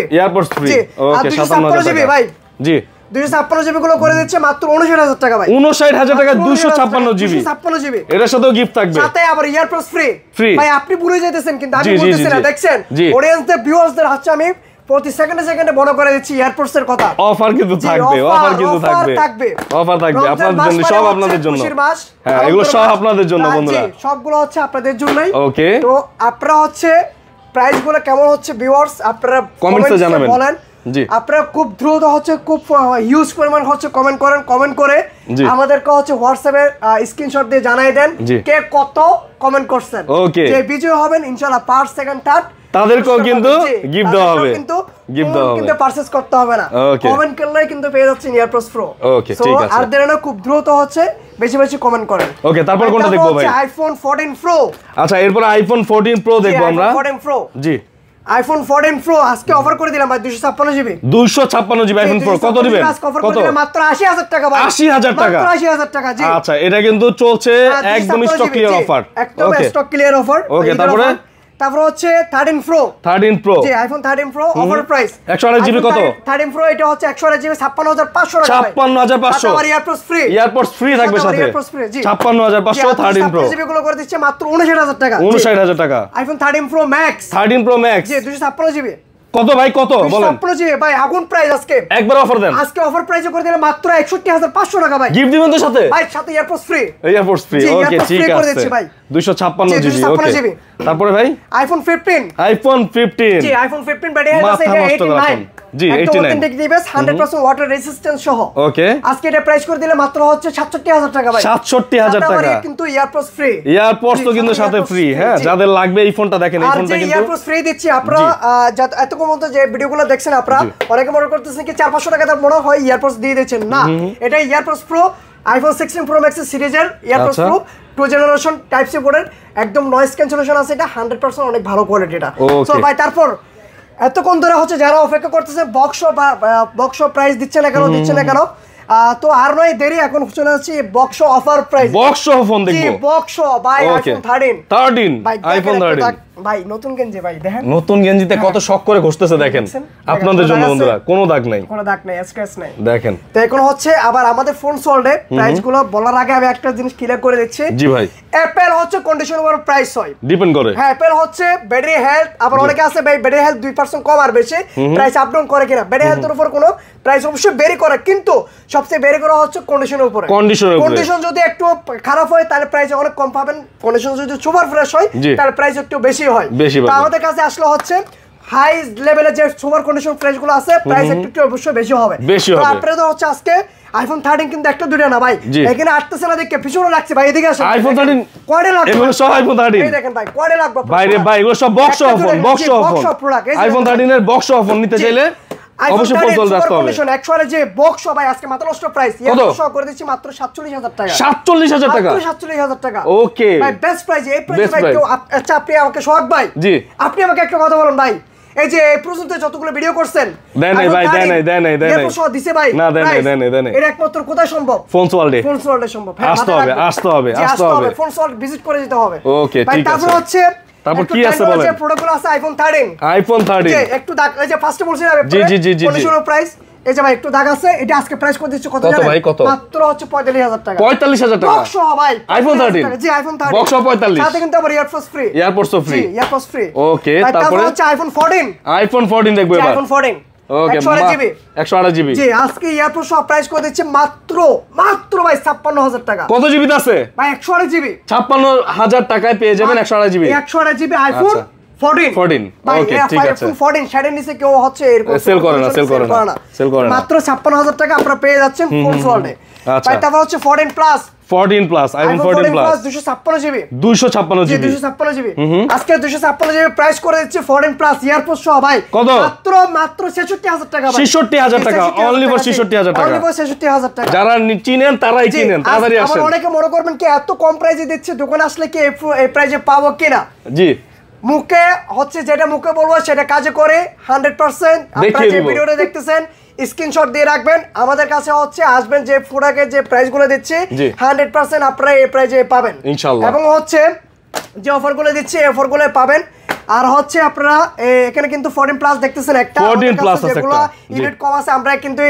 S1: ওকে
S2: 57000 টাকা
S1: ভাই
S2: জি
S1: 256GB গুলো করে দিচ্ছে মাত্র 59000 টাকা ভাই।
S2: 59000 টাকা 256GB এর সাথেও গিফট থাকবে,
S1: সাথে আবার এয়ারপডস ফ্রি। ভাই আপনি ভুলে যাইতেছেন কিন্তু আমি বলতেছি না, দেখছেন অডিয়েন্সদের ভিউয়ার্সদের হচ্ছে আমি প্রতি সেকেন্ডে মনে করে দিচ্ছি এয়ারপডস এর কথা।
S2: অফার কিন্তু থাকবে, অফার থাকবে আপনাদের জন্য, সব আপনাদের জন্য। হ্যাঁ এগুলো সব আপনাদের জন্য বন্ধুরা,
S1: সবগুলো হচ্ছে আপনাদের জন্যই।
S2: ওকে।
S1: তো আপনারা হচ্ছে প্রাইসগুলো কেমন হচ্ছে ভিউয়ার্স আপনারা
S2: কমেন্টসে জানাবেন
S1: বলেন।
S2: জি
S1: আপনারা খুব দ্রুত হচ্ছে খুব হিউজ পরিমাণ হচ্ছে কমেন্ট করে আমাদেরকে হচ্ছে হোয়াটসঅ্যাপে স্ক্রিনশট দিয়ে জানাই দেন কে কত কমেন্ট করছেন।
S2: ওকে।
S1: যে বিজয় হবেন ইনশাআল্লাহ ফার্স্ট সেকেন্ড থার্ড
S2: তাদেরকেও কিন্তু গিফট দেওয়া হবে,
S1: কিন্তু পারচেজ করতে হবে না, কমেন্ট করলেই কিন্তু পেয়ে যাচ্ছেন এয়ারপডস প্রো।
S2: ওকে ঠিক আছে।
S1: আর দেন খুব দ্রুত হচ্ছে বেশি কমেন্ট করেন।
S2: ওকে তারপর কোনটা দেখবো ভাই?
S1: IPhone 14 pro.
S2: আচ্ছা এরপর আইফোন 14 প্রো দেখবো আমরা।
S1: 14 প্রো
S2: জি
S1: আইফোন 14 প্রো আজকে অফার করে দিলাম ভাই 256GB
S2: 256GB আইফোন প্রো কত দিবেন?
S1: কত? মাত্র 80000 টাকা ভাই।
S2: 80000 টাকা,
S1: মাত্র 80000 টাকা জি।
S2: আচ্ছা এটা কিন্তু চলছে একদম স্টক ক্লিয়ার অফার।
S1: একদম স্টক ক্লিয়ার অফার।
S2: ওকে
S1: তারপর হচ্ছে 13 প্রো
S2: জি
S1: iPhone 13 pro offer price
S2: 128GB কত?
S1: 13 প্রো এটা হচ্ছে 128GB 56500 টাকা।
S2: 56500
S1: আর এয়ারপডস ফ্রি
S2: থাকবে সাথে 56500 13 প্রো
S1: জিবি গুলো করে দিচ্ছে মাত্র 59000 টাকা।
S2: 59000 টাকা
S1: আইফোন 13 প্রো ম্যাক্স
S2: জি
S1: 256GB
S2: কত ভাই? কত বলেন?
S1: 256GB ভাই আগুন প্রাইস আজকে
S2: একবার অফার দেন।
S1: আজকে অফার প্রাইসে করে দিলে মাত্র 61500 টাকা ভাই।
S2: গিফট দিবেন তো সাথে?
S1: ভাই সাথে এয়ারপডস ফ্রি।
S2: ওকে ঠিক আছে 256GB। তারপরে ভাই
S1: আইফোন 15
S2: জি আইফোন 15
S1: ব্যাটারি আছে 89
S2: জি,
S1: একদম
S2: 89
S1: অথেন্টিক ডিভাইস 100% ওয়াটার রেজিস্ট্যান্স সহ।
S2: ওকে,
S1: আজকে এটা প্রাইস করে দিলে মাত্র হচ্ছে 67000 টাকা ভাই।
S2: 67000 টাকা,
S1: কিন্তু ইয়ারপডস ফ্রি।
S2: ইয়ারপডস তো কিন্তু সাথে ফ্রি। হ্যাঁ, যাদের লাগবে এই ফোনটা দেখেন, এই ফোনটা কিন্তু
S1: ইয়ারপডস ফ্রি দিচ্ছি। আপনারা এতক্ষণ মতো যে ভিডিওগুলো দেখছেন আপনারা অনেকে মনে করতেছেন কি 400-500 টাকা দাম মনে হয় ইয়ারপডস দিয়ে দিচ্ছেন। না, এটা AirPods pro iPhone 16 pro max সিরিজের AirPods pro 2 generation type C বোর্ডের একদম নয়েজ ক্যান্সেলেশন আছে। এটা 100% অনেক ভালো কোয়ালিটি এটা। সো ভাই তারপর এতক্ষণ ধরে হচ্ছে যারা অপেক্ষা করতেছে বক্স প্রাইস দিচ্ছে না কেন, তো আর নয় দেরি, এখন চলে যাচ্ছে box offer price.
S2: Box phone দেখবো,
S1: বক্স ভাই আইফোন 13
S2: আইফোন 13
S1: ভাই নতুন গেঞ্জি ভাই দেখেন,
S2: নতুন গেঞ্জিতে কত শখ করে ঘষতেছে দেখেন আপনাদের জন্য বন্ধুরা, কোনো দাগ নাই,
S1: স্ক্র্যাচ নাই
S2: দেখেন।
S1: তো এখন হচ্ছে আবার আমাদের ফোন সোল্ডে প্রাইস গুলো বলার আগে আমি একটা জিনিস ক্লিয়ার করে দিচ্ছি।
S2: জি ভাই,
S1: অ্যাপেল হচ্ছে কন্ডিশন উপর প্রাইস হয়,
S2: ডিপেন্ড করে।
S1: হ্যাঁ, অ্যাপেল হচ্ছে ব্যাটারি হেলথ, আবার অনেকে আছে ভাই ব্যাটারি হেলথ 2% কম আর বেশি প্রাইস আপ ডাউন করে কিনা, ব্যাটারি হেলথের উপর কোনো প্রাইস অবশ্যই ভেরি করে, কিন্তু সবচেয়ে ভেরি করা হচ্ছে কন্ডিশনের উপরে। কন্ডিশন যদি একটু খারাপ হয় তাহলে প্রাইস অনেক কম পাবেন, কন্ডিশন যদি সুপার ফ্রেশ হয় তাহলে প্রাইস একটু বেশি হয়। তো আমাদের কাছে আসলে হচ্ছে হাই লেভেলের যে সুপার কন্ডিশন প্রাইস গুলো আছে প্রাইস একটু অবশ্যই বেশি হবে। তো আপনারা তো হচ্ছে আজকে আইফোন 13 কিন্তু একটা দুইটা না ভাই, এখানে আসতেছে না দেখে পিছনে লাগছে ভাই, এদিকে আসেন।
S2: আইফোন 13
S1: কয়টা লাগবে?
S2: এগুলো সব আইফোন 13
S1: এই দেখেন ভাই কয়টা লাগবে
S2: ভাই রে ভাই, এগুলো সব বক্স ফোন, আইফোন 13 এর বক্স ফোন নিতে চাইলে অবশ্যই পছন্দ আসতে হবে।
S1: অ্যাকচুয়ালি যে বক্স ভাই আজকে মাত্র নষ্ট প্রাইস ইয়ারপডস করে দিচ্ছি মাত্র 47000 টাকা।
S2: 47000 টাকা,
S1: 47000 টাকা।
S2: ওকে
S1: ভাই বেস্ট প্রাইস, এই প্রাইস ভাই কেউ। আচ্ছা আপনি আমাকে সোহাগ ভাই,
S2: জি
S1: আপনি আমাকে একটা কথা বলুন ভাই, এই যে এই পর্যন্ত যতগুলো ভিডিও করছেন
S2: দেন নাই ভাই, দেন নাই
S1: এরপর সহ দিছে ভাই,
S2: না দেন নাই
S1: এটা একমাত্র কোথায় সম্ভব?
S2: ফোন সোল্ডে
S1: সম্ভব।
S2: আসতে হবে
S1: ফোন সোল্ড ভিজিট করে যেতে হবে।
S2: ওকে, ঠিক আছে।
S1: তারপর হচ্ছে
S2: তারপর কি আছে বলেন?
S1: যে প্রোডাক্টগুলো আছে আইফোন 13
S2: যে
S1: একটু দাগ, এই যে ফার্স্টে বলছিলাম
S2: জি
S1: কন্ডিশনাল প্রাইস, এই যে ভাই একটু দাগ আছে, এটা আজকে প্রাইস করে দিচ্ছি কত জানেন? মাত্র হচ্ছে 45000 টাকা।
S2: 45000 টাকা
S1: বক্স ভাই
S2: আইফোন 13।
S1: জি আইফোন 13
S2: বক্স 45,
S1: সাথে কিন্তু আবার ইয়ারপডস ফ্রি।
S2: জি
S1: ইয়ারপডস ফ্রি।
S2: ওকে, তারপরে
S1: হচ্ছে আইফোন 14
S2: দেখবো এবার।
S1: আইফোন 14
S2: ওকে, 128 জিবি।
S1: জি আজকে ইয়ারপডস সব প্রাইস করে দিচ্ছে মাত্র ভাই 56000 টাকা।
S2: কত জিবি আছে
S1: ভাই? 128 জিবি।
S2: 56000 টাকায় পেয়ে যাবেন 128 জিবি।
S1: 128 জিবি আইফোন 14
S2: ওকে, ঠিক আছে।
S1: 14 শাড়ির নিচে কেউ হচ্ছে এরকম
S2: সেল করে না
S1: মাত্র 56000 টাকা আপনারা পেয়ে যাচ্ছেন ফোন সোল্ডে।
S2: আচ্ছা,
S1: তারপর হচ্ছে 14 plus
S2: iPhone 14 plus
S1: 256 GB.
S2: 256 GB
S1: আজকে 256 জিবি প্রাইস করে দিচ্ছে 14 প্লাস ইয়ারপডস সহ ভাই
S2: কত?
S1: মাত্র 66000 টাকা ভাই।
S2: 66000 টাকা, অনলি ফর 66000 টাকা,
S1: অনলি ফর 66000 টাকা।
S2: যারা চিনেন তারাই কিনেন, তাড়াতাড়ি আসেন।
S1: আবার অনেকে মনে করবেন কি এত কম প্রাইসে দিচ্ছে, দোকানে আসলে কি এই প্রাইসে পাবো কিনা?
S2: জি,
S1: মুখে হচ্ছে যেটা মুখে বলবো সেটা কাজে করে 100%। আপনারা যে ভিডিওটা দেখতেছেন স্ক্রিনশট দিয়ে রাখবেন, আমাদের কাছে হচ্ছে আসবেন যে প্রোডাক্টের যে প্রাইসগুলো দিচ্ছি 100% আপনারা এই প্রাইসে পাবেন ইনশাআল্লাহ। এবং হচ্ছে যে অফারগুলো দিচ্ছি এই অফারগুলো পাবেন। আর হচ্ছে আপনারা এখানে কিন্তু 14 প্লাস দেখতেছেন, একটা
S2: 14 প্লাস আছে,
S1: যেগুলো ইউনিট কম আছে আমরা কিন্তু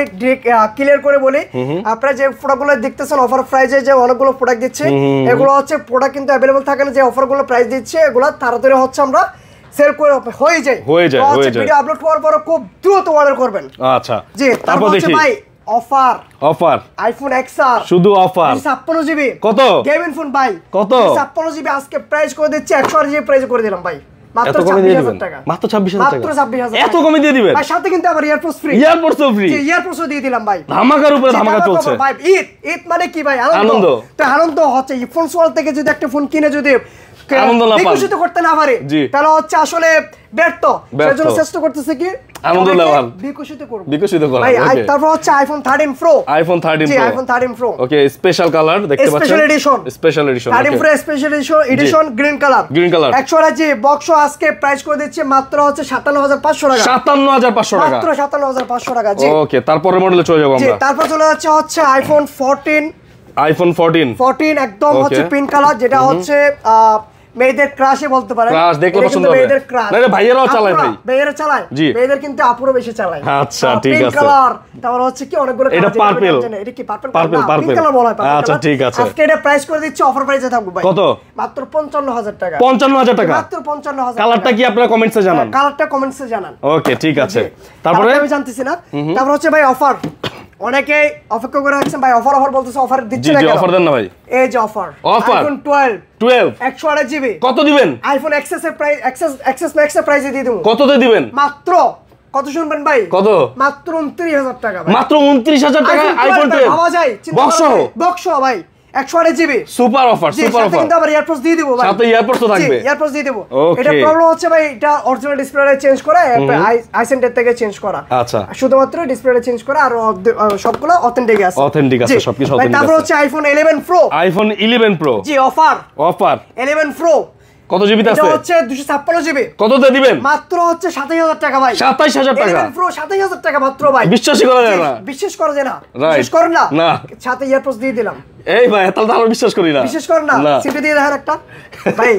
S1: ক্লিয়ার করে বলি, আপনারা যে প্রোডাক্টগুলো দেখতেছেন অফার প্রাইসে যে অনেকগুলো প্রোডাক্ট দিচ্ছে, এগুলো হচ্ছে প্রোডাক্ট কিন্তু अवेलेबल থাকে না, যে অফারগুলো প্রাইস দিচ্ছে এগুলো তাড়াতাড়ি হচ্ছে আমরা সেল করে হয়ে যায়। ভিডিও আপলোড করার পর খুব দ্রুত অর্ডার করবেন।
S2: আচ্ছা,
S1: জি তারপর হচ্ছে ভাই অফার আইফোন XR
S2: শুধু অফার
S1: 56 জিবি।
S2: কত?
S1: গেমিং ফোন ভাই
S2: কত? 56
S1: জিবি আজকে প্রাইস করে দিচ্ছি 108 জিবি প্রাইস করে দিলাম ভাই, মাত্র 26000 টাকা।
S2: মাত্র 26000 টাকা,
S1: মাত্র 26000
S2: এত কমে দিয়ে দিবেন
S1: ভাই? সাথে কিন্তু আবার ইয়ারপডস ফ্রি। জি ইয়ারপডসও দিয়ে দিলাম ভাই,
S2: ধামাকার উপরে ধামাকা চলছে
S1: ভাই। ঈদ মানে কি ভাই? আনন্দ। তো আনন্দ হচ্ছে এই ফোন সোয়াল থেকে যদি একটা ফোন কিনে যদি
S2: আনন্দ না পান,
S1: বিকশিত করতে না পারে তাহলে হচ্ছে আসলে ব্যর্থ। সেজন্য চেষ্টা করতেছে কি
S2: আনন্দ লেভেল
S1: বিকশিত করা ভাই। তারপর হচ্ছে আইফোন 13 প্রো। জি আইফোন 13 প্রো।
S2: ওকে, স্পেশাল কালার দেখতে পাচ্ছেন, special edition
S1: 13 pro special edition green colour. 128 জি বক্স আজকে প্রাইস করে দিচ্ছে মাত্র হচ্ছে 57500 টাকা।
S2: 57500 টাকা,
S1: মাত্র 57500 টাকা। জি
S2: ওকে, তারপরের মডেলে চলে যাব আমরা।
S1: জি তারপর চলে যাচ্ছে আইফোন 14 একদম হচ্ছে পিঙ্ক কালার, যেটা হচ্ছে মেয়েদের ক্রাশে বলতে পারেন।
S2: ক্রাশ দেখলে পছন্দ হবে।
S1: মেয়েদের ক্রাশ,
S2: না রে ভাইয়েরাও চালায় ভাই,
S1: ভাইয়েরা চালায়, মেয়েদের কিন্তু আপুরো বেশি চালায়।
S2: আচ্ছা ঠিক আছে।
S1: কালার তারপর হচ্ছে কি অনেকগুলো
S2: এটা পার্পল,
S1: এটা কি পার্পল
S2: পার্পল
S1: কালার বলা হয়?
S2: আচ্ছা ঠিক আছে।
S1: আজকে এটা প্রাইস করে দিচ্ছি অফার প্রাইসে থাকবে ভাই।
S2: কত?
S1: মাত্র 55000 টাকা।
S2: 55000 টাকা,
S1: মাত্র 55000।
S2: কালারটা কি আপনারা কমেন্টসে জানান?
S1: কালারটা কমেন্টসে জানান।
S2: ওকে ঠিক আছে। তারপরে
S1: আমি জানতেছি না। তারপর হচ্ছে ভাই অফার, অনেকে অপেক্ষা করে রাখছেন ভাই, অফার বলতেছে, অফার দিচ্ছে না কেন?
S2: জি অফার দেন না ভাই।
S1: এই যে অফার আইফোন 12 128 জিবি।
S2: কত দিবেন?
S1: আইফোন এক্সএস এর প্রাইস এক্সএস ম্যাক্স এর প্রাইসে দিয়ে দেব।
S2: কততে দিবেন?
S1: মাত্র কত শুনবেন ভাই?
S2: কত?
S1: মাত্র 29,000 টাকা ভাই।
S2: মাত্র 29,000 টাকা আইফোন 12
S1: ভাবা যায়? বক্স ভাই 128 GB
S2: super offer, super offer.
S1: কিন্তু আবার এয়ারপোর্টস দিয়ে দিব ভাই।
S2: সাথে এয়ারপোর্টস তো থাকবে।
S1: এয়ারপোর্টস দিয়ে দেব।
S2: Okay.
S1: এটা প্রবলেম হচ্ছে ভাই, এটা অরিজিনাল ডিসপ্লেটা চেঞ্জ করে আই সেন্টার থেকে চেঞ্জ করা।
S2: আচ্ছা,
S1: শুধুমাত্র ডিসপ্লেটা চেঞ্জ করা, আর সবগুলো অথেন্টিক আছে।
S2: অথেন্টিক আছে, সবকিছু অথেন্টিক আছে।
S1: তারপর হচ্ছে আইফোন 11 প্রো।
S2: আইফোন 11 প্রো
S1: জি, অফার
S2: 11
S1: প্রো।
S2: কত জিবি আছে?
S1: এটা হচ্ছে 256 জিবি।
S2: কততে দিবেন?
S1: মাত্র হচ্ছে 27000 টাকা ভাই।
S2: 27000 টাকা
S1: 11 প্রো 27000 টাকা মাত্র ভাই।
S2: বিশ্বাসই করা যায় না।
S1: বিশ্বাস করা যায় না।
S2: Right.
S1: বিশ্বাস করেন না?
S2: না।
S1: সাথে ইয়ারপোর্টস দিয়ে দিলাম।
S2: এই ভাই তাহলে তো আমরা বিশ্বাস করি না।
S1: বিশ্বাস করেন না? সিপি দিয়ে দেখেন একটা ভাই।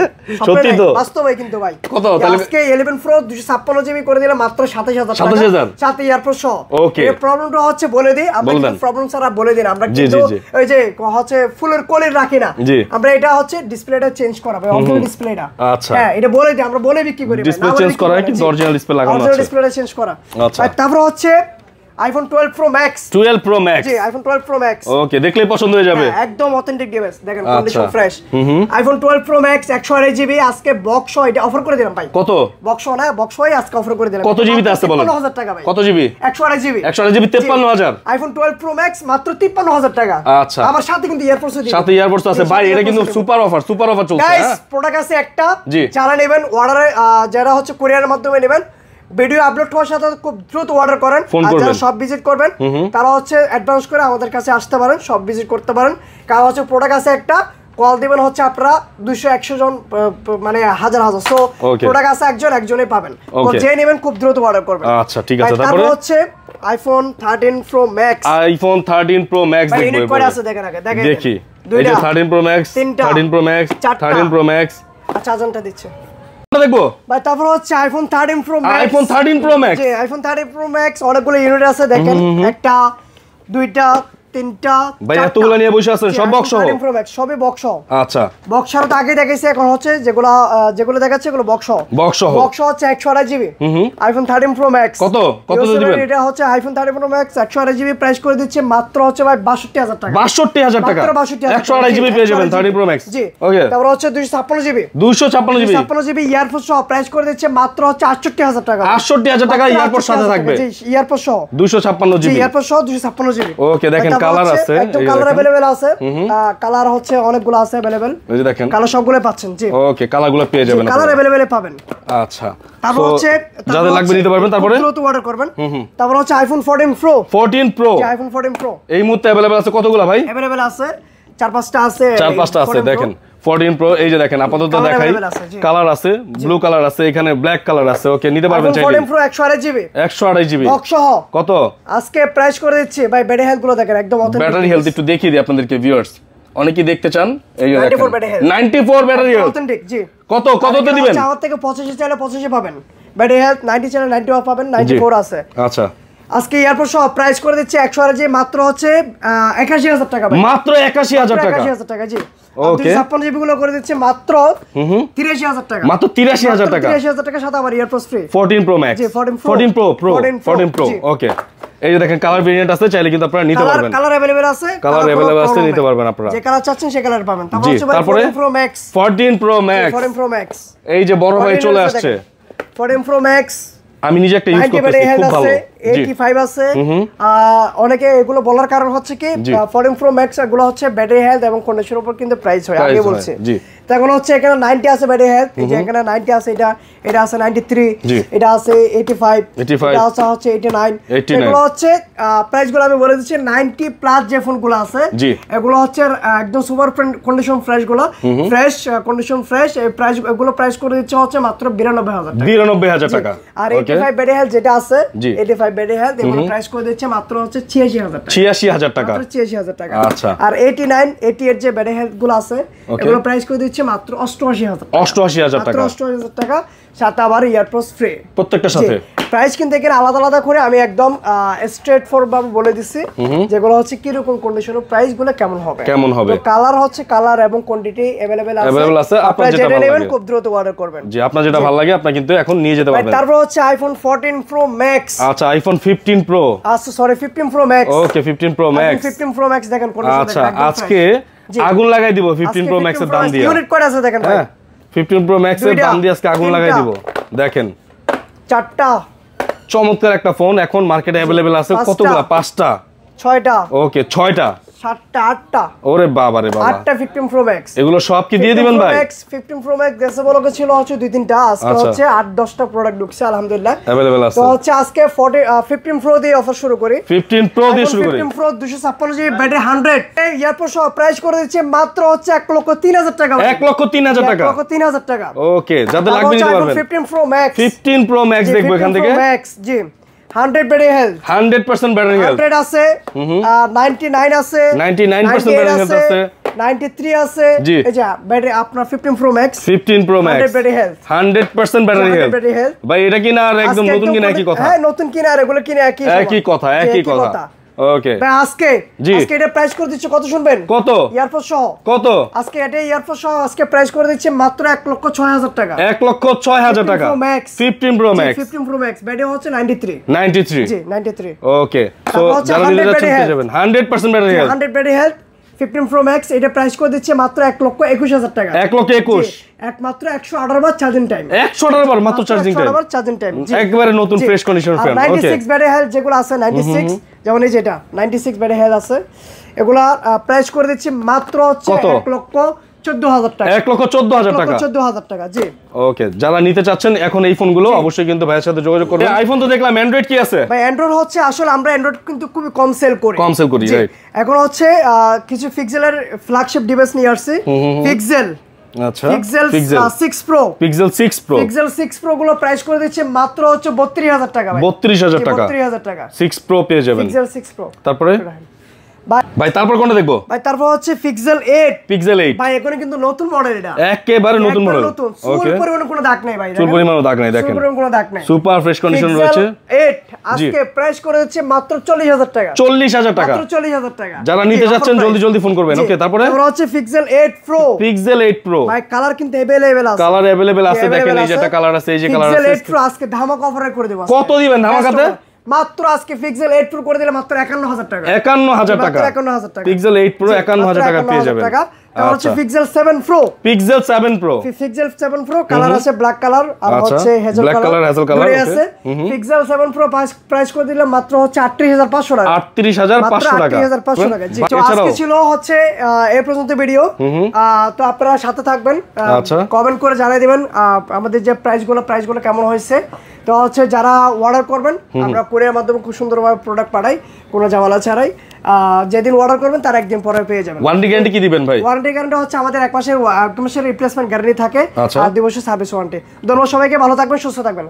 S2: সত্যি তো?
S1: বাস্তবই কিন্তু ভাই।
S2: কত তাহলে?
S1: আজকে 11 প্রো 256 জিবি করে দিলাম মাত্র 27000 টাকা।
S2: 27000
S1: সাথে ইয়ারপোর্টস সহ।
S2: ওকে।
S1: এই প্রবলেমটা হচ্ছে বলে দিই, আমরা কিন্তু প্রবলেম ছাড়া বলে দিন। আমরা কিন্তু ওই যে হচ্ছে ফুলের কোলের রাখি না। আমরা এটা হচ্ছে ডিসপ্লেটা চেঞ্জ করা ভাই, অরিজিনাল ডিসপ্লেটা।
S2: আচ্ছা,
S1: হ্যাঁ, এটা বলে দিই, আমরা বলে বিক্রি করি ভাই।
S2: ডিসপ্লে চেঞ্জ করা কিন্তু অরিজিনাল ডিসপ্লে লাগানো আছে।
S1: অরিজিনাল ডিসপ্লেটা চেঞ্জ করা।
S2: আচ্ছা,
S1: তারপর হচ্ছে iPhone 12 pro max.
S2: 12 pro max.
S1: জি, আইফোন 12 প্রো ম্যাক্স।
S2: ওকে, দেখলেই পছন্দ হয়ে যাবে।
S1: একদম অথেন্টিক ডিভাইস, দেখেন condition fresh. IPhone 12 pro max 128 GB আজকে বক্স এটা অফার করে দিলাম ভাই।
S2: কত?
S1: বক্স না, বক্স হয় আজকে অফার করে দিলাম।
S2: কত জিবিতে আছে বলেন?
S1: 53000 টাকা ভাই।
S2: কত GB?
S1: 128 GB.
S2: 128 GB 53000।
S1: IPhone 12 pro max মাত্র 53000 টাকা।
S2: আচ্ছা,
S1: আমার সাথে কিন্তু এয়ারপোর্টস দিই।
S2: সাথে এয়ারপোর্টস আছে ভাই। এটা কিন্তু সুপার অফার, সুপার অফার চলছে।
S1: গাইস, প্রোডাক্ট আছে একটা।
S2: জি,
S1: যারা নেবেন অর্ডারে, যারা হচ্ছে কুরিয়ারের মাধ্যমে নেবেন, ভিডিও আপলোড হওয়ার সাথে খুব দ্রুত অর্ডার করেন। আর যারা সব ভিজিট করবেন তারা হচ্ছে অ্যাডভান্স করে আমাদের কাছে আসতে পারেন, সব ভিজিট করতে পারেন। কারণ হচ্ছে প্রোডাক্ট আছে একটা, কল দিবেন হচ্ছে আপনারা 200-100 জন, মানে হাজার হাজার। সো প্রোডাক্ট আছে একজনই পাবেন। যে নেবেন খুব দ্রুত অর্ডার করবেন।
S2: আচ্ছা, ঠিক আছে।
S1: তারপর হচ্ছে iPhone 13 pro max.
S2: IPhone 13 pro max
S1: দেখবেন। ইউনিট কয়টা আছে দেখেন আগে, দেখেন।
S2: দেখি। এই যে 13 pro max, 13 pro max, 13 pro max.
S1: আচ্ছা, আজনটা দিচ্ছে
S2: দেখবো
S1: ভাই। তারপর হচ্ছে iPhone 13 pro max.
S2: IPhone 13 pro max.
S1: জি, আইফোন 13 প্রো ম্যাক্স অনেকগুলো ইউনিট আছে দেখেন। একটা, দুইটা, তিনটা,
S2: ভাই এতগুলো নিয়ে বসে আছেন সব বক্স সহ?
S1: 13 প্রো ম্যাক্স সবই বক্স সহ।
S2: আচ্ছা,
S1: বক্স সহ তো আগে দেখাইছি, এখন হচ্ছে যেগুলো দেখাচ্ছে এগুলো বক্স সহ।
S2: বক্স সহ।
S1: বক্স হচ্ছে 128 জিবি। আইফোন 13 প্রো ম্যাক্স
S2: কত দিবেন?
S1: এটা হচ্ছে iPhone 13 pro max 128 GB price করে দিচ্ছে মাত্র হচ্ছে ভাই 62000 টাকা।
S2: 62000 টাকা
S1: মাত্র 62000
S2: 128 জিবি পেয়ে যাবেন 13 প্রো ম্যাক্স।
S1: জি,
S2: ওকে।
S1: তারপর হচ্ছে 256 জিবি।
S2: 256
S1: জিবি ইয়ারফোন সহ প্রাইস করে দিচ্ছে মাত্র হচ্ছে 68000 টাকা।
S2: 68000 টাকা ইয়ারপোড সাথে থাকবে।
S1: জি, ইয়ারপোড সহ
S2: 256 জিবি।
S1: ইয়ারপোড সহ 256 জিবি।
S2: ওকে, দেখেন কালার আছে,
S1: একদম কালার अवेलेबल আছে। কালার হচ্ছে অনেকগুলো আছে अवेलेबल।
S2: এই যে দেখেন
S1: কালার সবগুলো পাচ্ছেন। জি,
S2: ওকে, কালারগুলো পেয়ে যাবেন,
S1: কালার अवेलेबल পাবেন।
S2: আচ্ছা,
S1: তারপর হচ্ছে
S2: যাদের লাগবে নিতে পারবেন। তারপরে
S1: দ্রুত অর্ডার করবেন। তারপর হচ্ছে iPhone 14 pro.
S2: 14 pro,
S1: iPhone 14 pro
S2: এই মুহূর্তে अवेलेबल আছে কতগুলো ভাই?
S1: अवेलेबल আছে 4-5টা আছে।
S2: 4-5টা আছে দেখেন। 14 প্রো এই যে দেখেন, আপাতত দেখাই। কালার আছে, ব্লু কালার আছে, এখানে ব্ল্যাক কালার আছে। ওকে, নিতে পারবেন চাইলে।
S1: 14 প্রো 128 জিবি।
S2: 128 জিবি
S1: বক্স সহ
S2: কত?
S1: আজকে প্রাইস করে দিচ্ছি ভাই। ব্যাটারি হেলথ গুলো দেখেন একদম অথেন্টিক।
S2: ব্যাটারি হেলথ একটু দেখিয়ে দিই আপনাদেরকে ভিউয়ার্স, অনেকেই দেখতে চান। এই যে দেখেন
S1: 94
S2: ব্যাটারি হেলথ
S1: অথেন্টিক। জি,
S2: কততে দিবেন?
S1: আমার থেকে 85 চাইলে 85 পাবেন। ব্যাটারি হেলথ 90 চাইলে 90 পাবেন, 94 আছে।
S2: আচ্ছা,
S1: আজকে এয়ারপোর্ট সহ প্রাইস করে দিচ্ছে 128 জিবি মাত্র হচ্ছে 81000 টাকা ভাই।
S2: মাত্র 81000 টাকা।
S1: 81000 টাকা। জি,
S2: ওকে,
S1: 56 জিবি গুলো করে দিচ্ছে মাত্র 83000 টাকা।
S2: মাত্র 83000 টাকা।
S1: 83000 টাকা সাথে আবার এয়ারপোর্ট ফ্রি।
S2: 14 pro max.
S1: জি, 14
S2: প্রো। ওকে, এই যে দেখেন কালার ভেরিয়েন্ট আছে, চাইলে কিন্তু আপনারা নিতে পারবেন।
S1: কালার अवेलेबल আছে,
S2: কালার अवेलेबल আছে, নিতে পারবেন আপনারা।
S1: যে কালার চাচ্ছেন সেই কালার পাবেন। তারপর হচ্ছে ভাই 14 প্রো ম্যাক্স।
S2: 14 প্রো ম্যাক্স এই যে বড় ভাই চলে আসছে।
S1: 14 প্রো ম্যাক্স
S2: আমি নিজে একটা ইউজ করতেছি, খুব ভালো।
S1: 85 আছে। অনেকে এগুলো বলার কারণ হচ্ছে কি 14 প্রো ম্যাক্স এগুলো হচ্ছে ব্যাটারি হেলথ এবং কন্ডিশনের উপর কিন্তু প্রাইস হয়, আগে বলছি। তখন হচ্ছে এখানে 90 আছে ব্যাটারি হেলথ, এই যে এখানে 90 আছে, এটা আছে 93, এটা আছে 85, এটা হচ্ছে 89। এগুলো হচ্ছে প্রাইসগুলো আমি বলে দিচ্ছি। 90 প্লাস যে ফোনগুলো আছে এগুলো হচ্ছে একদম সুপার কন্ডিশন ফ্রেশ গুলো, ফ্রেশ কন্ডিশন ফ্রেশ। এই প্রাইস এগুলো প্রাইস করে দিচ্ছে হচ্ছে মাত্র 92000
S2: টাকা।
S1: আর 85 ব্যাটারি হেলথ যেটা আছে 85 ব্যাটারি হেলথ এগুলো প্রাইস করে দিচ্ছে মাত্র হচ্ছে 86000 টাকা। 86000 টাকা।
S2: আচ্ছা,
S1: আর 89 88 যে ব্যাটারি হেলথ গুলো আছে এগুলো প্রাইস করে দিচ্ছে মাত্র 88000 টাকা। 88000 টাকা সাথে আবার এয়ারপোর্টস ফ্রি প্রত্যেকটার সাথে। প্রাইস কিন্তু এখানে আলাদা আলাদা করে আমি একদম স্ট্রেট ফরওয়ার্ড ভাবে বলে দিছি যেগুলো হচ্ছে কি রকম কন্ডিশন ও প্রাইস গুলো কেমন হবে। তো কালার হচ্ছে কালার এবং কোয়ান্টিটি अवेलेबल আছে। আপনারা যেটা নেবেন খুব দ্রুত অর্ডার করবেন। জি, আপনার যেটা ভালো লাগে আপনি কিন্তু এখন নিয়ে যেতে পারবেন। তারপর হচ্ছে আইফোন 14 প্রো ম্যাক্স। আচ্ছা, আইফোন 15 প্রো। আচ্ছা, সরি 15 প্রো ম্যাক্স। ওকে, 15 প্রো ম্যাক্স। 15 প্রো ম্যাক্স দেখেন কন্ডিশন। আচ্ছা, আজকে আগুন লাগাই দিব 15 প্রো ম্যাক্স এর দাম দিয়ে। ইউনিট কয়টা আছে দেখেন ভাই। 15 প্রো ম্যাক্স এর দাম দিয়ে আজকে আগুন লাগাই দিব। দেখেন 4টা
S2: চমৎকার একটা ফোন এখন মার্কেটে अवेलेबल আছে কতগুলো 5টা
S1: 6টা
S2: ওকে 6টা
S1: 7টা 8টা
S2: ওরে বাবা রে বাবা
S1: 8টা 15 Pro Max
S2: এগুলো সব কি দিয়ে দিবেন ভাই
S1: 15 Pro Max দেশে বলকে ছিল হচ্ছে 2-3টা আজকে হচ্ছে 8-10টা প্রোডাক্ট ঢুকছে আলহামদুলিল্লাহ
S2: अवेलेबल আছে
S1: তো হচ্ছে আজকে 15 Pro দিয়ে অফার শুরু করি
S2: 15 Pro দিয়ে শুরু করি
S1: 15 Pro 256 জিবি ব্যাটারি 100 এই ইয়ারপর সহ প্রাইস করে দিচ্ছে মাত্র হচ্ছে 1,03,000 টাকা
S2: 1,03,000 টাকা
S1: 1,03,000 টাকা
S2: ওকে যাদের লাগবে নিতে পারবেন
S1: 15 Pro Max
S2: 15 Pro Max দেখবো এখান থেকে
S1: 15 Pro Max জি 100 ব্যাটারি হেলথ
S2: 100% ব্যাটারি হেলথ
S1: 100 আছে 99 আছে
S2: 99% ব্যাটারি হেলথ আছে
S1: 93 আছে এই যে ব্যাটারি আপনার 15 Pro Max
S2: 15 Pro Max
S1: 100 battery health
S2: 100% battery health ভাই এটা কি না আর একদম নতুন কিনা একই কথা
S1: হ্যাঁ নতুন কিনা আর এগুলো কিনা একই
S2: কথা ওকে
S1: ভাই আজকে এটা প্রাইস করে দিচ্ছে কত শুনবেন
S2: কত
S1: ইয়ারফোন সহ কত আজকে এটা ইয়ারফোন সহ আজকে প্রাইস করে দিচ্ছে মাত্র 1,06,000 টাকা
S2: 1,06,000 টাকা 15 Pro Max
S1: 15 Pro Max battery হচ্ছে
S2: 93
S1: জি 93
S2: ওকে সো যারা নিতে যাচ্ছেন পেয়ে যাবেন 100% battery health
S1: 100 battery health 15 Pro Max এটা প্রাইস করে দিচ্ছে মাত্র 1,21,000 টাকা
S2: 1,21,000
S1: একমাত্র 118 বার চার্জিং টাইম
S2: 118 বার মাত্র চার্জিং টাইম একবারে নতুন ফ্রেশ কন্ডিশন ফ্রেম ওকে
S1: 96 ব্যাটারি হেলথ যেগুলো আছে 96 যেমন এই যেটা 96 ব্যাটারি হেলথ আছে এগুলা প্রাইস করে দিচ্ছি মাত্র হচ্ছে 1,14,000 টাকা
S2: 1,14,000 টাকা
S1: 1,14,000 টাকা জি
S2: ওকে যারা নিতে চাচ্ছেন এখন এই ফোনগুলো অবশ্যই কিন্তু ভাইয়ের সাথে যোগাযোগ করবেন আইফোন তো দেখলাম অ্যান্ড্রয়েড কি আছে
S1: ভাই অ্যান্ড্রয়েড হচ্ছে আসলে আমরা অ্যান্ড্রয়েড কিন্তু খুবই কম সেল করি
S2: রাইট
S1: এখন হচ্ছে কিছু পিক্সেলের ফ্ল্যাগশিপ ডিভাইস নিয়ে আসছি পিক্সেল
S2: আচ্ছা
S1: পিক্সেল 6 Pro
S2: পিক্সেল 6 Pro
S1: গুলো প্রাইস করে দিচ্ছে মাত্র হচ্ছে 32,000 টাকা ভাই
S2: 32,000 টাকা
S1: 32,000 টাকা
S2: 6 Pro পেয়ে যাবেন
S1: পিক্সেল 6 Pro
S2: তারপরে ভাই তারপর কোনটা দেখবো
S1: ভাই তারপর হচ্ছে পিক্সেল 8 ভাই এখন কিন্তু নতুন মডেল এটা
S2: একেবারে নতুন মডেল
S1: ওকে পরিমাণে কোনো দাগ নাই ভাই
S2: চুল পরিমাণে দাগ নাই দেখেন
S1: পরিমাণে কোনো দাগ নাই
S2: সুপার ফ্রেশ কন্ডিশন রয়েছে
S1: 8 আজকে প্রাইস করে হচ্ছে মাত্র 40,000 টাকা
S2: 40,000 টাকা
S1: মাত্র 40,000 টাকা
S2: যারা নিতে যাচ্ছেন জলদি ফোন করবেন ওকে তারপরে
S1: আমরা হচ্ছে পিক্সেল 8 Pro
S2: ভাই
S1: কালার কিন্তু अवेलेबल আছে
S2: দেখেন এই যে একটা কালার আছে এই যে কালার আছে
S1: পিক্সেল 8 Pro আজকে ধামাকা অফারে করে দেব
S2: কত দিবেন ধামাকাতে
S1: মাত্র আজকে পিক্সেল 8 Pro করে দিলে মাত্র 51000 টাকা
S2: 51000 টাকা
S1: 51000 টাকা
S2: পিক্সেল 8 Pro 51000 টাকা পেয়ে যাবেন
S1: আর হচ্ছে pixel 7 Pro
S2: pixel 7 Pro
S1: colour আছে ব্ল্যাক কালার আর হচ্ছে হেজেল কালার আছে পিক্সেল 7 Pro প্রাইস করে দিলে মাত্র হচ্ছে 38500 টাকা
S2: 38500 টাকা
S1: 38500 টাকা জি তো আজকে ছিল হচ্ছে এই পর্যন্ত ভিডিও তো আপনারা সাথে থাকবেন কমেন্ট করে জানিয়ে দিবেন আমাদের যে প্রাইসগুলো কেমন হয়েছে তো হচ্ছে যারা অর্ডার করবেন আমরা কুরিয়ার মাধ্যমে খুব সুন্দরভাবে প্রোডাক্ট পাঠাই কোনো ঝামেলা ছাড়াই যেদিন অর্ডার করবেন তার একদিন পরে পেয়ে যাবেন
S2: ওয়ারেন্টি গ্যারান্টি কি দিবেন ভাই
S1: ওয়ারেন্টি গ্যারান্টি হচ্ছে আমাদের এক মাসের রিপ্লেসমেন্ট গ্যারান্টি থাকে আর 2 বছর সার্ভিস ওয়ারেন্টি ধন্যবাদ সবাইকে ভালো থাকবেন সুস্থ থাকবেন।